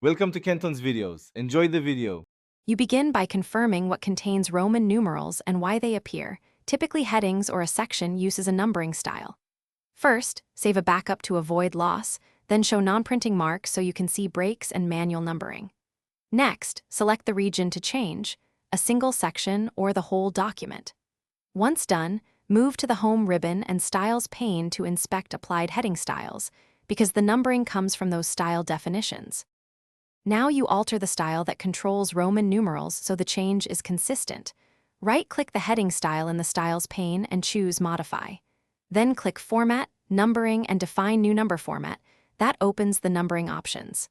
Welcome to Kenton's videos. Enjoy the video. You begin by confirming what contains Roman numerals and why they appear. Typically, headings or a section uses a numbering style. First, save a backup to avoid loss, then show non-printing marks so you can see breaks and manual numbering. Next, select the region to change, a single section or the whole document. Once done, move to the Home ribbon and Styles pane to inspect applied heading styles, because the numbering comes from those style definitions. Now you alter the style that controls Roman numerals so the change is consistent. Right-click the heading style in the Styles pane and choose Modify. Then click Format, Numbering, and define New Number Format. That opens the numbering options.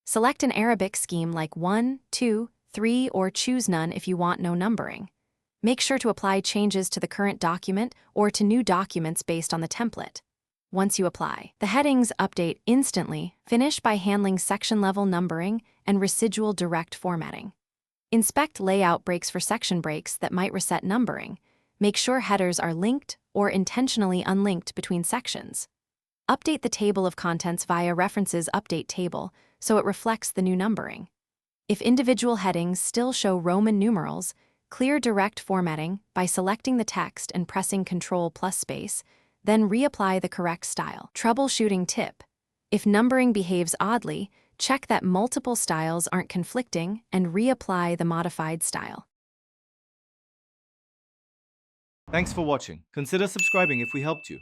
Select an Arabic scheme like 1, 2, 3, or choose none if you want no numbering. Make sure to apply changes to the current document or to new documents based on the template. Once you apply, the headings update instantly. Finish by handling section-level numbering and residual direct formatting. Inspect layout breaks for section breaks that might reset numbering. Make sure headers are linked or intentionally unlinked between sections. Update the table of contents via References Update Table so it reflects the new numbering. If individual headings still show Roman numerals, clear direct formatting by selecting the text and pressing Ctrl+space, then reapply the correct style. Troubleshooting tip: if numbering behaves oddly, check that multiple styles aren't conflicting and reapply the modified style. Thanks for watching. Consider subscribing if we helped you.